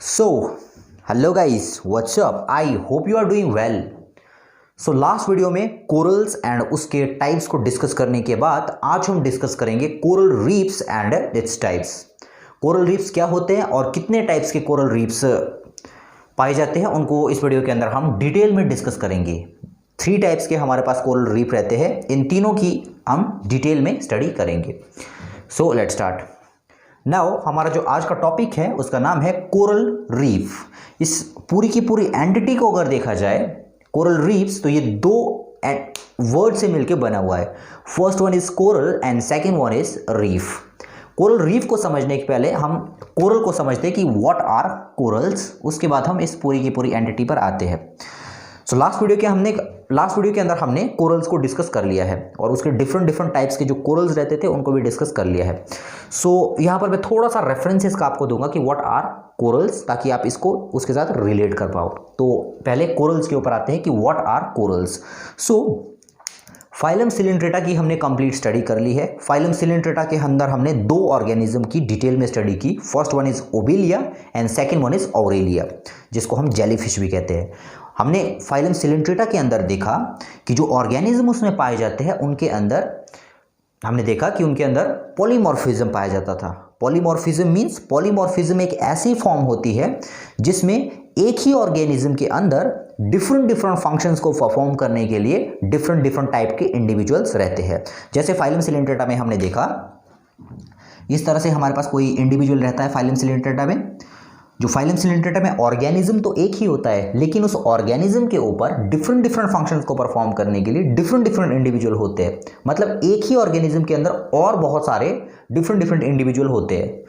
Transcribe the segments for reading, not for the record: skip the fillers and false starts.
So, hello guys, what's up? I hope you are doing well. So last video में corals and उसके types को discuss करने के बाद आज हम डिस्कस करेंगे coral reefs and its types. Coral reefs क्या होते हैं और कितने टाइप्स के कोरल रीफ्स पाए जाते हैं उनको इस वीडियो के अंदर हम डिटेल में डिस्कस करेंगे। 3 टाइप्स के हमारे पास कोरल रीफ रहते हैं, इन तीनों की हम डिटेल में स्टडी करेंगे। So let's start now. हमारा जो आज का टॉपिक है उसका नाम है कोरल रीफ। इस पूरी की पूरी एंटिटी को अगर देखा जाए कोरल रीफ्स, तो ये 2 वर्ड से मिलकर बना हुआ है। First one is coral and second one is reef. Coral reef को समझने के पहले हम कोरल को समझते हैं कि व्हाट आर कोरल्स, उसके बाद हम इस पूरी की पूरी एंटिटी पर आते हैं। सो लास्ट वीडियो के अंदर हमने कोरल्स को डिस्कस कर लिया है और उसके डिफरेंट टाइप्स के जो कोरल्स रहते थे उनको भी डिस्कस कर लिया है। सो यहाँ पर मैं थोड़ा सा रेफरेंसेस का आपको दूंगा कि व्हाट आर कोरल्स, ताकि आप इसको उसके साथ रिलेट कर पाओ। तो पहले कोरल्स के ऊपर आते हैं कि what are corals. So phylum coelenterata की हमने कंप्लीट स्टडी कर ली है। फाइलम सिलिंड्रेटा के अंदर हमने 2 ऑर्गेनिज्म की डिटेल में स्टडी की। First one is Obelia and second one is Aurelia, जिसको हम जेलीफिश भी कहते हैं। हमने फाइलम सिलिंड्रेटा के अंदर देखा कि जो ऑर्गेनिज्म उसमें पाए जाते हैं उनके अंदर हमने देखा कि उनके अंदर पॉलीमॉर्फिज्म पाया जाता था। पॉलीमॉर्फिज्म मींस पॉलीमॉर्फिज्म एक ऐसी फॉर्म होती है जिसमें एक ही ऑर्गेनिज्म के अंदर डिफरेंट फंक्शंस को परफॉर्म करने के लिए डिफरेंट टाइप के इंडिविजुअल्स रहते हैं। जैसे फाइलम सिलिंड्रेटा में हमने देखा इस तरह से हमारे पास कोई इंडिविजुअल रहता है फाइलम सिलिंड्रेटा में। जो फाइलम सिलिंड्रेटा में ऑर्गेनिज्म तो एक ही होता है, लेकिन उस ऑर्गेनिज्म के ऊपर डिफरेंट फंक्शंस को परफॉर्म करने के लिए डिफरेंट इंडिविजुअल होते हैं। मतलब एक ही ऑर्गेनिज्म के अंदर और बहुत सारे डिफरेंट इंडिविजुअल होते हैं।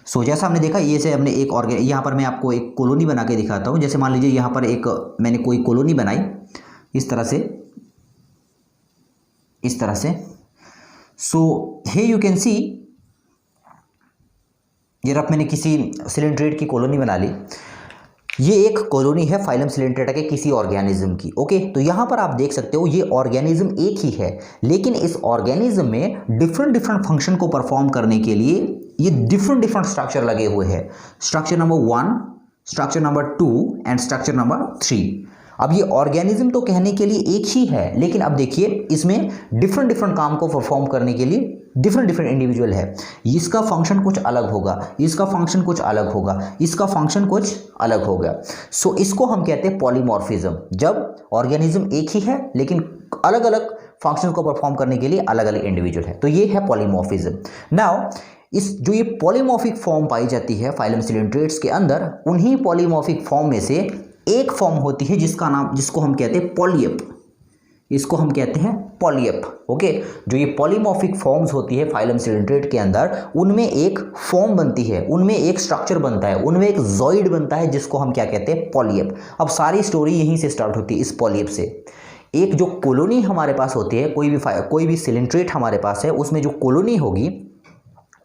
सो जैसा हमने देखा, ये से हमने एक यहाँ पर मैं आपको एक कॉलोनी बना के दिखाता हूँ। जैसे मान लीजिए यहाँ पर मैंने कोई कॉलोनी बनाई इस तरह से। सो हे यू कैन सी, ये रफ मैंने किसी सिलिंड्रेट की कॉलोनी बना ली। ये एक कॉलोनी है फाइलम सिलिंड्रेटा के किसी ऑर्गेनिज्म की। ओके, तो यहाँ पर आप देख सकते हो ये ऑर्गेनिज्म एक ही है, लेकिन इस ऑर्गेनिज्म में डिफरेंट फंक्शन को परफॉर्म करने के लिए ये डिफरेंट स्ट्रक्चर लगे हुए हैं। Structure number 1, structure number 2 and structure number 3। अब ये ऑर्गेनिज्म तो कहने के लिए एक ही है, लेकिन अब देखिए इसमें डिफरेंट काम को परफॉर्म करने के लिए डिफरेंट इंडिविजुअल है। इसका फंक्शन कुछ अलग होगा, इसका फंक्शन कुछ अलग होगा, इसका फंक्शन कुछ अलग होगा। सो इसको हम कहते हैं पॉलीमॉर्फिज्म, जब ऑर्गेनिज्म एक ही है लेकिन अलग अलग फंक्शन को परफॉर्म करने के लिए अलग अलग इंडिविजुअल है, तो ये है पॉलीमॉर्फिज्म। नाउ जो ये पॉलीमॉर्फिक फॉर्म पाई जाती है फाइलम सिलिंड्रेट्स के अंदर, उन्हीं पॉलीमॉर्फिक फॉर्म में से एक फॉर्म होती है जिसको हम कहते हैं पॉलीएप। इसको हम कहते हैं पॉलीएप। ओके, जो ये पॉलीमॉर्फिक फॉर्म्स होती है फाइलम सिलिंड्रेट के अंदर, उनमें एक फॉर्म बनती है, उनमें एक स्ट्रक्चर बनता है, उनमें एक जॉइड बनता है, जिसको हम क्या कहते हैं, पॉलीएप। अब सारी स्टोरी यहीं से स्टार्ट होती है, इस पॉलीएप से। एक जो कॉलोनी हमारे पास होती है, कोई भी सिलिंड्रेट हमारे पास है, उसमें जो कॉलोनी होगी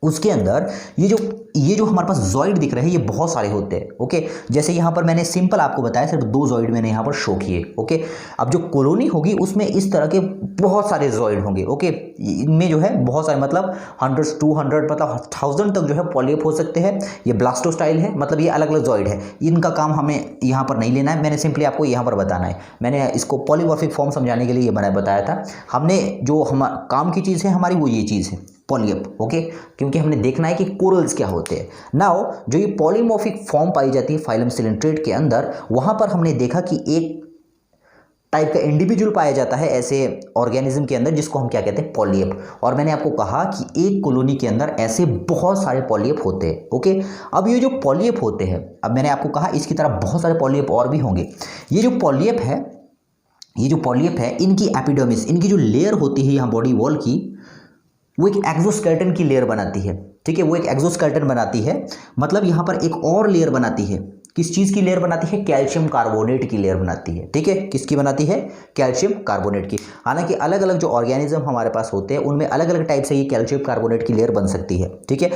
उसके अंदर ये जो हमारे पास जॉइड दिख रहे हैं, ये बहुत सारे होते हैं। ओके, जैसे यहाँ पर मैंने सिंपल आपको बताया, सिर्फ 2 जॉइड मैंने यहाँ पर शो किए। ओके, अब जो कॉलोनी होगी उसमें इस तरह के बहुत सारे जॉइड होंगे। ओके, इनमें जो है बहुत सारे, मतलब 100, 200, मतलब 1000 तक जो है पॉलीएप हो सकते हैं। ये ब्लास्टोस्टाइल है, मतलब ये अलग अलग जॉइड है। इनका काम हमें यहाँ पर नहीं लेना है, मैंने सिंपली आपको यहाँ पर बताना है। मैंने इसको पॉलीमॉर्फिक फॉर्म समझाने के लिए ये बताया था। हमने जो काम की चीज़ है हमारी, वो ये चीज़ है पॉलीएप। ओके, क्योंकि हमने देखना है कि कोरल्स क्या होते हैं। नाउ जो ये पॉलीमॉर्फिक फॉर्म पाई जाती है फाइलम सिलिंड्रेट के अंदर, वहां पर हमने देखा कि एक टाइप का इंडिविजुअल पाया जाता है ऐसे ऑर्गेनिज्म के अंदर, जिसको हम क्या कहते हैं, पॉलीएप। और मैंने आपको कहा कि एक कॉलोनी के अंदर ऐसे बहुत सारे पॉलीएप होते हैं। ओके, अब ये जो पॉलीएप होते हैं, अब मैंने आपको कहा इसकी तरह बहुत सारे पॉलीएप और भी होंगे। ये जो पॉलीएप है, इनकी एपिडर्मिस, इनकी जो लेयर होती है यहाँ बॉडी वॉल की, वो एक एक्सोस्केलेटन की लेयर बनाती है। ठीक है, वो एक एक्सोस्केलेटन बनाती है, मतलब यहाँ पर एक और लेयर बनाती है। किस चीज़ की लेयर बनाती है, कैल्शियम कार्बोनेट की लेयर बनाती है। ठीक है, किसकी बनाती है, कैल्शियम कार्बोनेट की। हालांकि अलग अलग जो ऑर्गेनिज्म हमारे पास होते हैं उनमें अलग अलग टाइप से ये कैल्शियम कार्बोनेट की लेयर बन सकती है। ठीक है,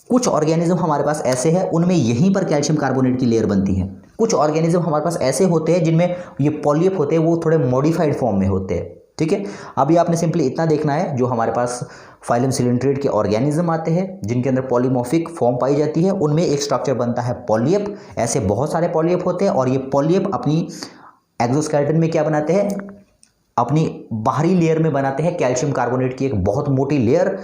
कुछ ऑर्गेनिज्म हमारे पास ऐसे हैं उनमें यहीं पर कैल्शियम कार्बोनेट की लेयर बनती है। कुछ ऑर्गेनिज्म हमारे पास ऐसे होते हैं जिनमें ये पॉलीएप होते हैं, वो थोड़े मॉडिफाइड फॉर्म में होते हैं। ठीक है। अभी आपने सिंपली इतना देखना है, जो हमारे पास फाइलम सिलिंड्रेट के ऑर्गेनिज्म आते हैं जिनके अंदर पॉलीमॉर्फिक फॉर्म पाई जाती है, उनमें एक स्ट्रक्चर बनता है पॉलियप। ऐसे बहुत सारे पॉलियप होते हैं और ये पॉलियप अपनी एक्सोस्केलेटन में क्या बनाते हैं, अपनी बाहरी लेयर में बनाते हैं कैल्शियम कार्बोनेट की एक बहुत मोटी लेयर।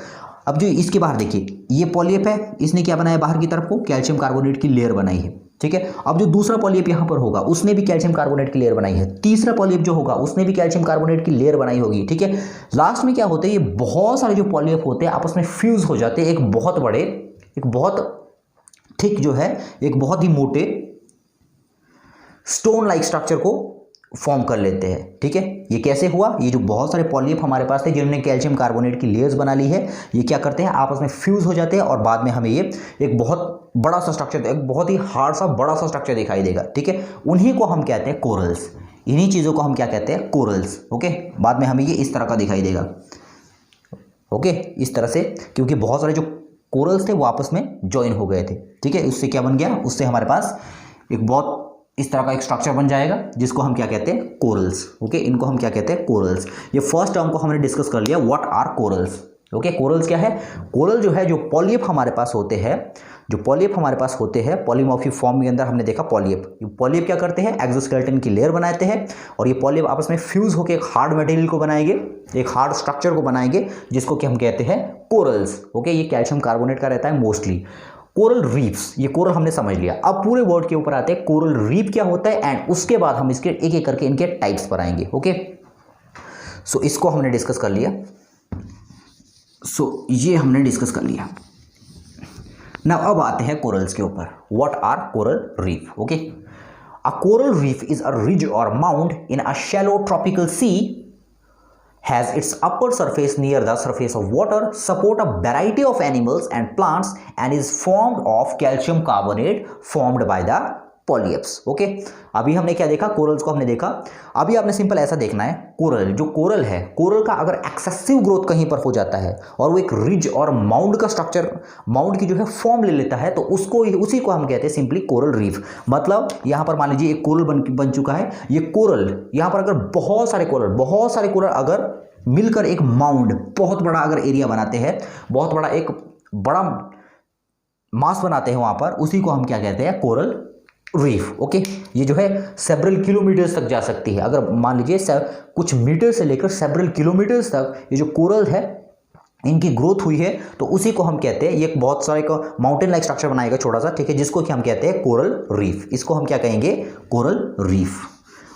अब जो इसके बाहर देखिए, ये पॉलियप है, इसने क्या बनाया बाहर की तरफ को, कैल्शियम कार्बोनेट की लेयर बनाई है, ठीक है। अब जो दूसरा पॉलियप यहाँ पर होगा उसने भी कैल्शियम कार्बोनेट की लेयर बनाई है, तीसरा पॉलियप जो होगा उसने भी कैल्शियम कार्बोनेट की लेयर बनाई होगी, ठीक है। लास्ट में क्या होता है, ये बहुत सारे जो पॉलियप होते हैं आपस में फ्यूज हो जाते हैं, एक बहुत थिक जो है, एक बहुत ही मोटे स्टोन लाइक स्ट्रक्चर को फॉर्म कर लेते हैं, ठीक है। ये कैसे हुआ, ये जो बहुत सारे पॉलियप हमारे पास थे जिन्होंने कैल्शियम कार्बोनेट की लेयर्स बना ली है, ये क्या करते हैं आपस में फ्यूज हो जाते हैं और बाद में हमें ये एक बहुत बड़ा सा स्ट्रक्चर, एक बहुत ही हार्ड सा बड़ा सा स्ट्रक्चर दिखाई देगा, ठीक है। उन्हीं को हम कहते हैं कोरल्स, इन्हीं चीज़ों को हम क्या कहते हैं, कोरल्स, ओके। बाद में हमें ये इस तरह का दिखाई देगा, ओके, इस तरह से, क्योंकि बहुत सारे जो कोरल्स थे वो आपस में ज्वाइन हो गए थे, ठीक है। उससे क्या बन गया, उससे हमारे पास एक बहुत इस तरह का एक स्ट्रक्चर बन जाएगा जिसको हम क्या कहते हैं, कोरल्स, ओके। इनको हम क्या कहते हैं, कोरल्स। ये फर्स्ट टर्म को हमने डिस्कस कर लिया, what are corals, okay. Corals क्या है, कोरल जो है, जो पॉलियप हमारे पास होते हैं, जो पॉलियप हमारे पास होते हैं पॉलीमॉर्फिक फॉर्म के अंदर हमने देखा पॉलियप क्या करते हैं, एक्सोस्केलेटन की लेयर बनाते हैं और ये पॉलियप आपस में फ्यूज होकर एक हार्ड मटेरियल को बनाएंगे, एक हार्ड स्ट्रक्चर को बनाएंगे जिसको कि हम कहते हैं कोरल्स, ओके। ये कैल्शियम कार्बोनेट का रहता है मोस्टली। कोरल रीफ्स, ये कोरल हमने समझ लिया। अब पूरे वर्ड के ऊपर आते हैं कोरल रीफ क्या होता है एंड उसके बाद हम इसके एक एक करके इनके टाइप्स पर आएंगे, ओके। सो इसको हमने डिस्कस कर लिया, ये हमने डिस्कस कर लिया। नाउ अब आते हैं कोरल्स के ऊपर, what are coral reef, okay. A coral reef is a ridge और mound in a shallow tropical sea, has its upper surface near the surface of water, support a variety of animals and plants and is formed of calcium carbonate formed by the polyps, okay. अभी हमने क्या देखा, corals को हमने देखा। अभी आपने simple ऐसा देखना है, कोरल जो कोरल है, कोरल का अगर एक्सेसिव ग्रोथ कहीं पर हो जाता है और वो एक रिज और माउंड का स्ट्रक्चर, माउंड की जो है फॉर्म ले लेता है, तो उसी को हम कहते हैं सिंपली कोरल रीफ। मतलब यहाँ पर मान लीजिए एक कोरल बन चुका है, ये कोरल, यहाँ पर अगर बहुत सारे कोरल अगर मिलकर एक माउंड, बहुत बड़ा अगर एरिया बनाते हैं, बहुत बड़ा एक बड़ा मास बनाते हैं वहां पर, उसी को हम क्या कहते हैं, कोरल रीफ, ओके। ये जो है सेवरल किलोमीटर्स तक जा सकती है, अगर मान लीजिए कुछ मीटर से लेकर सेवरल किलोमीटर्स तक ये जो कोरल है इनकी ग्रोथ हुई है, तो उसी को हम कहते हैं, ये बहुत सारे का माउंटेन लाइक स्ट्रक्चर बनाएगा छोटा सा, ठीक है, जिसको कि हम कहते हैं कोरल रीफ। इसको हम क्या कहेंगे, कोरल रीफ।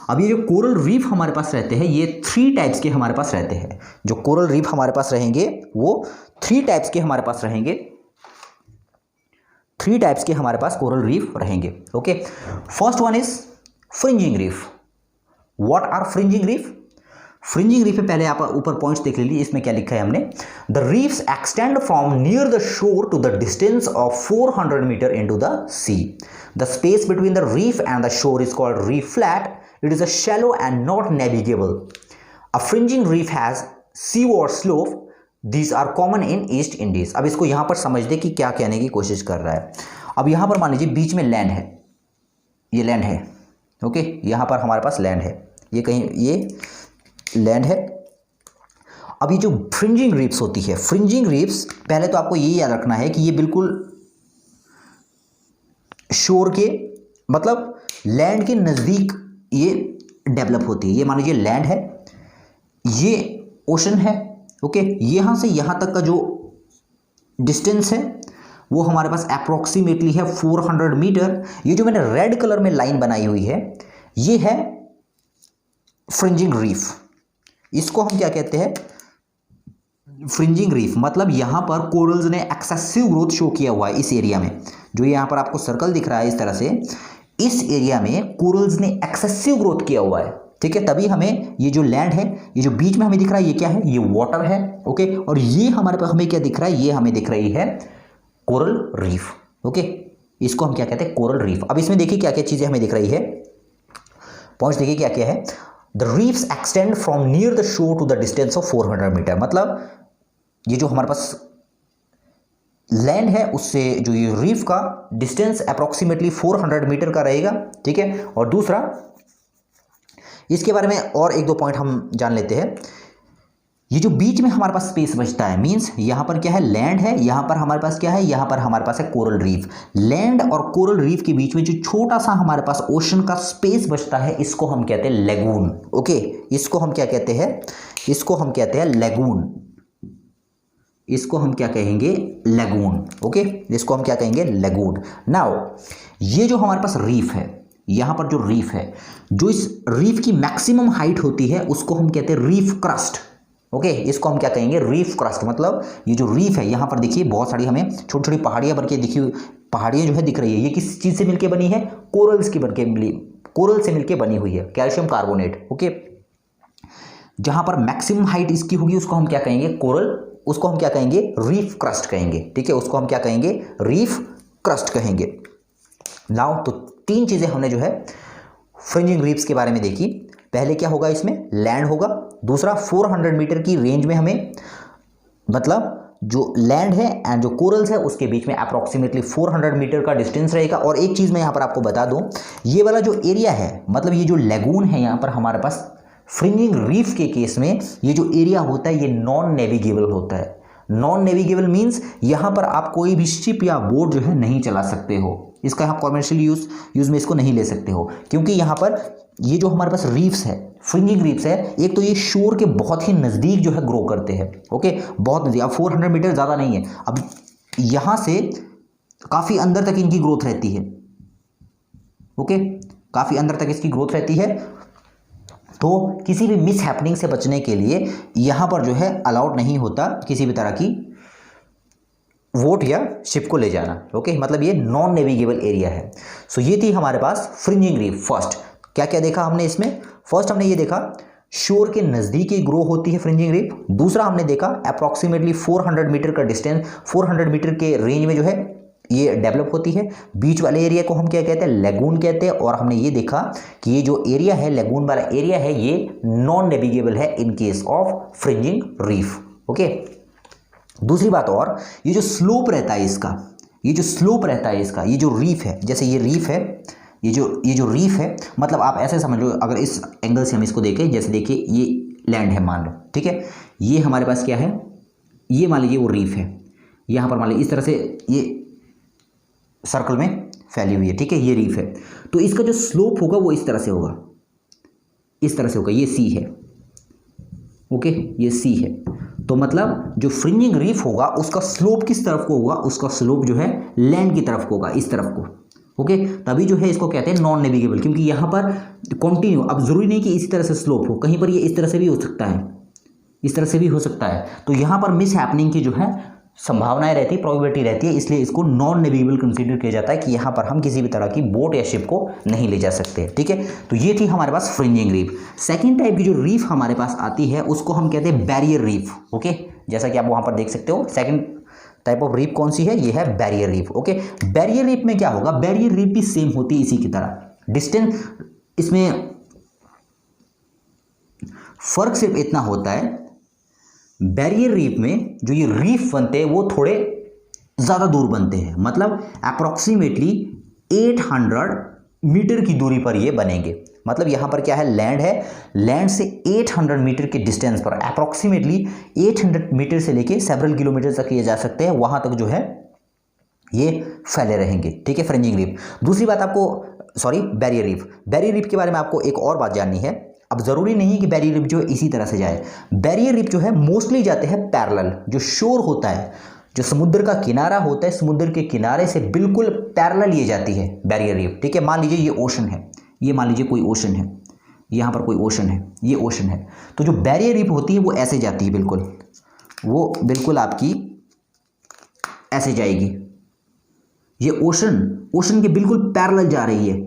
अब ये जो कोरल रीफ हमारे पास रहते हैं, ये 3 टाइप्स के हमारे पास रहते हैं। जो कोरल रीफ हमारे पास रहेंगे वो 3 टाइप्स के हमारे पास रहेंगे, 3 टाइप्स के हमारे पास कोरल रीफ रहेंगे, okay. First one is fringing reef. What are fringing reef? Fringing reef पे पहले आप ऊपर पॉइंट्स देख लीजिए, इसमें क्या लिखा है हमने, the reefs extend from near the shore to the distance of 400 metre into the sea. The space between the reef and the shore is called reef flat. It is a shallow and not navigable. A fringing reef has seaward slope. These are common in East Indies. अब इसको यहाँ पर समझ दे कि क्या कहने की कोशिश कर रहा है। अब यहाँ पर मान लीजिए बीच में लैंड है, ये लैंड है, ओके। यहाँ पर हमारे पास लैंड है, ये कहीं ये लैंड है। अब ये जो फ्रिंजिंग रीफ्स होती है, फ्रिंजिंग रीफ्स पहले तो आपको ये याद रखना है कि ये बिल्कुल शोर के, मतलब लैंड के नज़दीक ये डेवलप होती है। ये मान लीजिए लैंड है, ये ओशन है, ओके। यहाँ से यहाँ तक का जो डिस्टेंस है वो हमारे पास अप्रोक्सीमेटली है 400 मीटर। ये जो मैंने रेड कलर में लाइन बनाई हुई है, ये है फ्रिंजिंग रीफ। इसको हम क्या कहते हैं, फ्रिंजिंग रीफ। मतलब यहाँ पर कोरल्स ने एक्सेसिव ग्रोथ शो किया हुआ है इस एरिया में। जो यहाँ पर आपको सर्कल दिख रहा है इस तरह से, इस एरिया में कोरल्स ने एक्सेसिव ग्रोथ किया हुआ है, ठीक है। तभी हमें ये जो लैंड है, ये जो बीच में हमें दिख रहा है, ये क्या है, ये वाटर है, ओके। और ये हमारे पास हमें क्या दिख रहा है, ये हमें दिख रही है कोरल रीफ, ओके। इसको हम क्या कहते हैं, कोरल रीफ। अब इसमें देखिए क्या क्या चीजें हमें दिख रही है, पॉइंट्स देखिए क्या क्या है। The reefs extend from near the shore to the distance of 400 metre. मतलब ये जो हमारे पास लैंड है उससे जो ये रीफ का डिस्टेंस अप्रोक्सीमेटली 400 मीटर का रहेगा, ठीक है। और दूसरा इसके बारे में और 1-2 पॉइंट हम जान लेते हैं ये जो बीच में हमारे पास स्पेस बचता है, मींस यहाँ पर क्या है, लैंड है, यहाँ पर हमारे पास क्या है, यहाँ पर हमारे पास है कोरल रीफ। लैंड और कोरल रीफ के बीच में जो छोटा सा हमारे पास ओशन का स्पेस बचता है, इसको हम कहते हैं लेगून। ओके, इसको हम क्या कहते हैं, इसको हम कहते हैं लेगून, इसको हम क्या कहेंगे, लेगून। ओके, इसको हम क्या कहेंगे, लेगून। नाउ ये जो हमारे पास रीफ है, यहाँ पर जो रीफ है, जो इस रीफ की मैक्सिमम हाइट होती है उसको हम कहते हैं रीफ क्रस्ट। ओके, इसको हम क्या कहेंगे, रीफ क्रस्ट। मतलब ये जो रीफ है, यहाँ पर देखिए बहुत सारी हमें छोटी छोटी पहाड़ियाँ बन के दिखी, पहाड़ियाँ जो है दिख रही है, ये किस चीज़ से मिलके बनी है, कोरल्स की बनके मिली, कोरल से मिलके बनी हुई है, कैल्शियम कार्बोनेट। ओके, जहाँ पर मैक्सिमम हाइट इसकी होगी उसको हम क्या कहेंगे, कोरल, उसको हम क्या कहेंगे, रीफ क्रस्ट कहेंगे। ठीक है, उसको हम क्या कहेंगे, रीफ क्रस्ट कहेंगे। नाउ तो तीन चीज़ें हमने जो है फ्रिंजिंग रीफ्स के बारे में देखी। पहले क्या होगा, इसमें लैंड होगा। दूसरा 400 मीटर की रेंज में हमें, मतलब जो लैंड है एंड जो कोरल्स है उसके बीच में अप्रॉक्सीमेटली 400 मीटर का डिस्टेंस रहेगा। और एक चीज़ मैं यहाँ पर आपको बता दूँ, ये वाला जो एरिया है, मतलब ये जो लेगून है यहाँ पर हमारे पास फ्रिंजिंग रीफ के केस में, ये जो एरिया होता है ये नॉन नेविगेबल होता है। नॉन नेविगेबल मीन्स यहाँ पर आप कोई भी शिप या बोट जो है नहीं चला सकते हो, इसका आप कॉमर्शियल यूज़ में इसको नहीं ले सकते हो, क्योंकि यहाँ पर ये जो हमारे पास रीफ्स है, फ्रिंजिंग रीफ्स है, एक तो ये शोर के बहुत ही नज़दीक जो है ग्रो करते हैं। ओके, बहुत नज़दीक, अब 400 मीटर ज़्यादा नहीं है, अब यहाँ से काफ़ी अंदर तक इनकी ग्रोथ रहती है। ओके, काफ़ी अंदर तक इसकी ग्रोथ रहती है। तो किसी भी मिस हैपनिंग से बचने के लिए यहाँ पर जो है अलाउड नहीं होता किसी भी तरह की वोट या शिप को ले जाना। ओके, मतलब ये नॉन नेविगेबल एरिया है। सो ये थी हमारे पास फ्रिंजिंग रीफ। फर्स्ट क्या क्या देखा हमने इसमें, फर्स्ट हमने ये देखा शोर के नज़दीक ही ग्रो होती है फ्रिंजिंग रीफ। दूसरा हमने देखा अप्रॉक्सीमेटली 400 मीटर का डिस्टेंस, 400 मीटर के रेंज में जो है ये डेवलप होती है। बीच वाले एरिया को हम क्या कहते हैं, लेगून कहते हैं। और हमने ये देखा कि ये जो एरिया है, लेगून वाला एरिया है, ये नॉन नेविगेबल है in case of fringing reef. Okay, दूसरी बात, और ये जो स्लोप रहता है इसका, ये जो स्लोप रहता है इसका, ये जो रीफ है, जैसे ये रीफ है, ये जो रीफ है, मतलब आप ऐसे समझ लो, अगर इस एंगल से हम इसको देखें, जैसे देखिए ये लैंड है मान लो, ठीक है, ये हमारे पास क्या है, ये मान लीजिए वो रीफ है, यहाँ पर मान लीजिए इस तरह से ये सर्कल में फैली हुई है, ठीक है, ये रीफ है। तो इसका जो स्लोप होगा वो इस तरह से होगा, इस तरह से होगा, ये सी है। ओके, ये सी है। तो मतलब जो फ्रिंजिंग रीफ होगा उसका स्लोप किस तरफ को होगा, उसका स्लोप जो है लैंड की तरफ को होगा, इस तरफ को। ओके, तभी जो है इसको कहते हैं नॉन नेविगेबल, क्योंकि यहाँ पर कंटिन्यू, अब जरूरी नहीं कि इसी तरह से स्लोप हो, कहीं पर ये इस तरह से भी हो सकता है, इस तरह से भी हो सकता है। तो यहाँ पर मिस हैपनिंग की जो है संभावनाएं रहती है, प्रोबेबिलिटी रहती है, इसलिए इसको नॉन नेविगेबल कंसीडर किया जाता है कि यहाँ पर हम किसी भी तरह की बोट या शिप को नहीं ले जा सकते। ठीक है, तो ये थी हमारे पास फ्रिंजिंग रीफ। सेकंड टाइप की जो रीफ हमारे पास आती है उसको हम कहते हैं बैरियर रीफ। ओके, जैसा कि आप वहाँ पर देख सकते हो, सेकंड टाइप ऑफ रीफ कौन सी है, ये है barrier reef. Okay, barrier reef में क्या होगा, बैरियर रीफ भी सेम होती है इसी की तरह, डिस्टेंस इसमें फर्क सिर्फ इतना होता है, बैरियर रीफ में जो ये रीफ बनते हैं वो थोड़े ज़्यादा दूर बनते हैं, मतलब अप्रॉक्सीमेटली 800 मीटर की दूरी पर ये बनेंगे। मतलब यहाँ पर क्या है, लैंड है, लैंड से 800 मीटर के डिस्टेंस पर, अप्रॉक्सीमेटली 800 मीटर से लेके सेवरल किलोमीटर तक ये जा सकते हैं, वहाँ तक जो है ये फैले रहेंगे। ठीक है, फ्रिंजिंग रीफ। दूसरी बात आपको, sorry, barrier reef, barrier reef के बारे में आपको एक और बात जाननी है। अब ज़रूरी नहीं कि बैरियर रीफ जो है इसी तरह से जाए, बैरियर रीफ जो है मोस्टली जाते हैं पैरेलल, जो शोर होता है, जो समुद्र का किनारा होता है, समुद्र के किनारे से बिल्कुल पैरेलल ये जाती है बैरियर रीफ। ठीक है, मान लीजिए ये ओशन है, ये मान लीजिए कोई ओशन है, यहाँ पर कोई ओशन है, ये ओशन है, तो जो बैरियर रीफ होती है वो ऐसे जाती है, बिल्कुल वो बिल्कुल आपकी ऐसे जाएगी, ये ओशन के बिल्कुल पैरेलल जा रही है।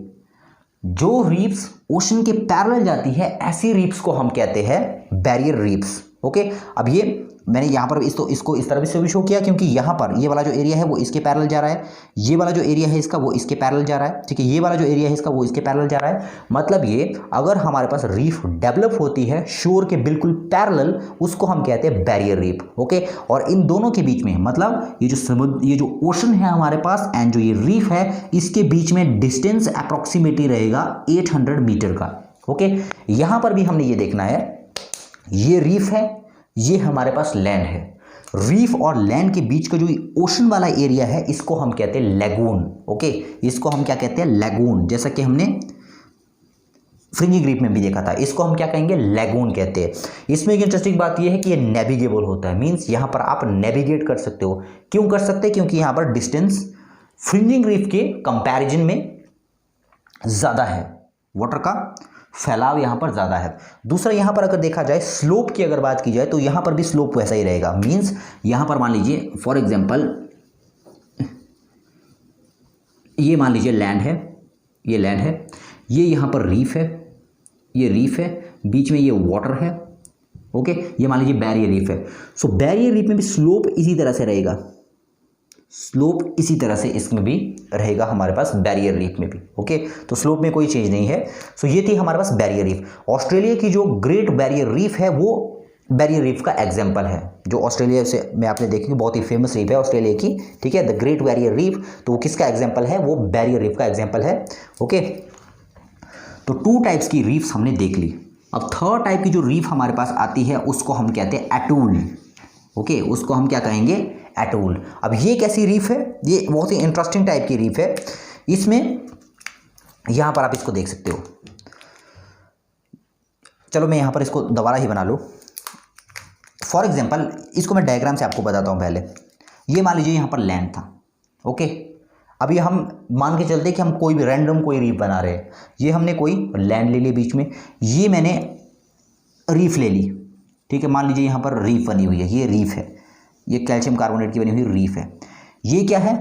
जो रीफ्स ओशन के पैरेलल जाती है, ऐसी रीफ्स को हम कहते हैं बैरियर रीफ्स। ओके, अब ये मैंने यहाँ पर इसको इस तरह से भी शो किया, क्योंकि यहाँ पर ये वाला जो एरिया है वो इसके पैरेलल जा रहा है, ये वाला जो एरिया है इसका वो इसके पैरेलल जा रहा है। ठीक है, ये वाला जो एरिया है इसका वो इसके पैरेलल जा रहा है। मतलब ये अगर हमारे पास रीफ डेवलप होती है शोर के बिल्कुल पैरेलल, उसको हम कहते हैं बैरियर रीफ। ओके, और इन दोनों के बीच में, मतलब ये जो समुद्र, ये जो ओशन है हमारे पास एंड जो ये रीफ है, इसके बीच में डिस्टेंस अप्रॉक्सीमेटली रहेगा 800 मीटर का। ओके, यहाँ पर भी हमने ये देखना है, ये रीफ है, ये हमारे पास लैंड है। रीफ और लैंड के बीच का जो ओशन वाला एरिया है इसको हम कहते हैं लैगून। ओके, इसको हम क्या कहते हैं? लैगून। जैसा कि हमने फ्रिंजिंग रीफ में भी देखा था, इसको हम क्या कहेंगे? लैगून कहते हैं। इसमें एक इंटरेस्टिंग बात यह है कि ये नेविगेबल होता है, मींस यहां पर आप नेविगेट कर सकते हो। क्यों कर सकते हैं? क्योंकि यहां पर डिस्टेंस फ्रिंजिंग रीफ के कंपैरिजन में ज़्यादा है, वाटर का फैलाव यहां पर ज़्यादा है। दूसरा, यहां पर अगर देखा जाए स्लोप की अगर बात की जाए तो यहां पर भी स्लोप वैसा ही रहेगा। मींस यहां पर मान लीजिए फॉर एग्जांपल ये मान लीजिए लैंड है, ये लैंड है, ये यहां पर रीफ है, ये रीफ है, बीच में ये वाटर है। ओके, ये मान लीजिए बैरियर रीफ है। सो बैरियर रीफ में भी स्लोप इसी तरह से रहेगा, स्लोप इसी तरह से इसमें भी रहेगा हमारे पास बैरियर रीफ में भी। ओके, तो स्लोप में कोई चेंज नहीं है। सो ये थी हमारे पास बैरियर रीफ। ऑस्ट्रेलिया की जो ग्रेट बैरियर रीफ है वो बैरियर रीफ का एग्जाम्पल है, जो ऑस्ट्रेलिया से में आपने देखी बहुत ही फेमस रीफ है ऑस्ट्रेलिया की, ठीक है, द ग्रेट बैरियर रीफ। तो वो किसका एग्जाम्पल है? वो बैरियर रीफ का एग्जाम्पल है। ओके, तो 2 टाइप्स की रीफ्स हमने देख ली। अब 3rd टाइप की जो रीफ हमारे पास आती है उसको हम कहते हैं एटूल। ओके, उसको हम क्या कहेंगे? एटूल। अब ये कैसी रीफ है? ये बहुत ही इंटरेस्टिंग टाइप की रीफ है। इसमें यहां पर आप इसको देख सकते हो। चलो मैं यहां पर इसको दोबारा ही बना लूँ। फॉर एग्जाम्पल इसको मैं डायग्राम से आपको बताता हूं। पहले ये मान लीजिए यहां पर लैंड था। ओके, अभी हम मान के चलते कि हम कोई भी रैंडम कोई रीफ बना रहे हैं। ये हमने कोई लैंड ले ली बीच में, ये मैंने रीफ ले ली, ठीक है। मान लीजिए यहाँ पर रीफ बनी हुई है, ये रीफ है, ये कैल्शियम कार्बोनेट की बनी हुई रीफ है। ये क्या है?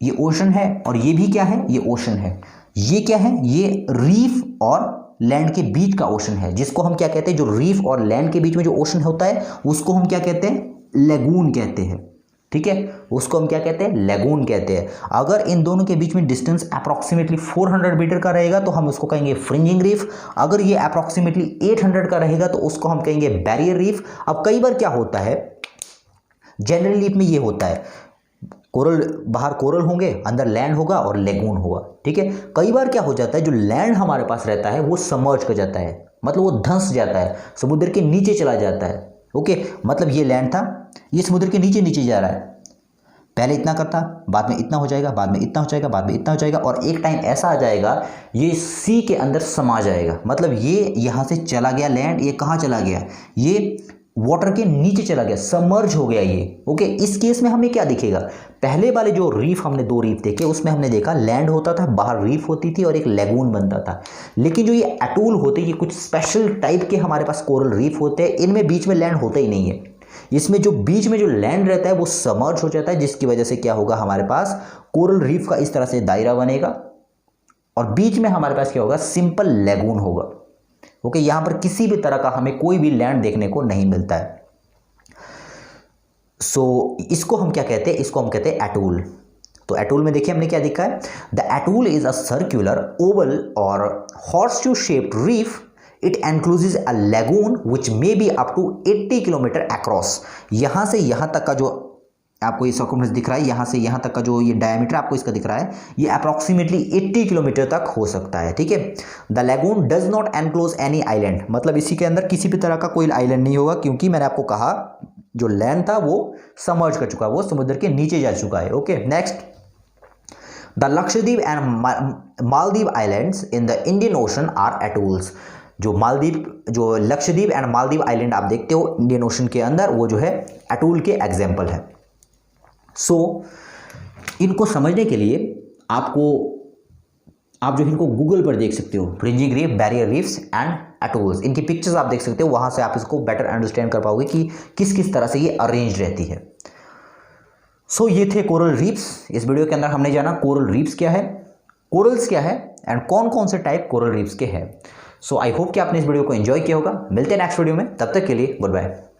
ये ओशन है। और ये भी क्या है? ये ओशन है। ये क्या है? ये रीफ और लैंड के बीच का ओशन है, जिसको हम क्या कहते हैं? जो रीफ और लैंड के बीच में जो ओशन होता है उसको हम क्या कहते हैं? लैगून कहते हैं, ठीक है। उसको हम क्या कहते हैं? लैगून कहते हैं। अगर इन दोनों के बीच में डिस्टेंस अप्रॉक्सीमेटली 400 मीटर का रहेगा तो हम उसको कहेंगे फ्रिंजिंग रीफ। अगर ये अप्रॉक्सीमेटली 800 का रहेगा तो उसको हम कहेंगे बैरियर रीफ। अब कई बार क्या होता है, जनरल रीफ में ये होता है, कोरल, बाहर कोरल होंगे, अंदर लैंड होगा और लेगून होगा, ठीक है। कई बार क्या हो जाता है, जो लैंड हमारे पास रहता है वो सबमर्ज कर जाता है, मतलब वो धंस जाता है, समुद्र के नीचे चला जाता है। ओके, मतलब ये लैंड था, ये समुद्र के नीचे नीचे जा रहा है। पहले इतना करता, बाद में इतना हो जाएगा, बाद में इतना हो जाएगा, बाद में इतना हो जाएगा, और एक टाइम ऐसा आ जाएगा ये सी के अंदर समा जाएगा। मतलब ये यहाँ से चला गया लैंड, ये कहाँ चला गया? ये वाटर के नीचे चला गया, सबमर्ज हो गया ये। ओके, इस केस में हमें क्या दिखेगा? पहले वाले जो रीफ हमने 2 रीफ देखे उसमें हमने देखा लैंड होता था, बाहर रीफ होती थी और एक लैगून बनता था। लेकिन जो ये एटूल होते हैं, ये कुछ स्पेशल टाइप के हमारे पास कोरल रीफ होते हैं, इनमें बीच में लैंड होता ही नहीं है। इसमें जो बीच में जो लैंड रहता है वो सबमर्ज हो जाता है, जिसकी वजह से क्या होगा, हमारे पास कोरल रीफ का इस तरह से दायरा बनेगा और बीच में हमारे पास क्या होगा? सिंपल लैगून होगा। ओके, यहां पर किसी भी तरह का हमें कोई भी लैंड देखने को नहीं मिलता है। इसको हम क्या कहते हैं? इसको हम कहते हैं एटूल। तो एटूल में देखिए हमने क्या देखा है, the atoll is a circular, oval और horseshoe shaped reef. It encloses a lagoon which may be up to 80 kilometre across. यहां से यहां तक का जो आपको ये सर्कमफ्रेंस दिख रहा है, यहाँ से यहाँ तक का जो ये डायमीटर आपको इसका दिख रहा है, ये अप्रॉक्सीमेटली 80 किलोमीटर तक हो सकता है, ठीक है। The lagoon does not enclose any island, मतलब इसी के अंदर किसी भी तरह का कोई आइलैंड नहीं होगा, क्योंकि मैंने आपको कहा जो लैंड था वो सबमर्ज कर चुका है, वो समुद्र के नीचे जा चुका है। Okay, next, the Lakshadweep and Maldives islands in the Indian ocean are atolls. जो मालदीव, जो लक्षद्वीप एंड मालदीव आइलैंड आप देखते हो इंडियन ओशन के अंदर, वो जो है एटूल के एग्जाम्पल है। इनको समझने के लिए आप जो इनको गूगल पर देख सकते हो, fringing reef, barrier reefs and atolls, इनकी पिक्चर्स आप देख सकते हो, वहां से आप इसको बेटर अंडरस्टैंड कर पाओगे कि किस किस तरह से ये अरेंज रहती है। ये थे कोरल रीफ्स। इस वीडियो के अंदर हमने जाना कोरल रीफ्स क्या है, कोरल्स क्या है एंड कौन कौन से टाइप कोरल रीफ्स के हैं। आई होप कि आपने इस वीडियो को एंजॉय किया होगा। मिलते हैं नेक्स्ट वीडियो में, तब तक के लिए गुड बाय।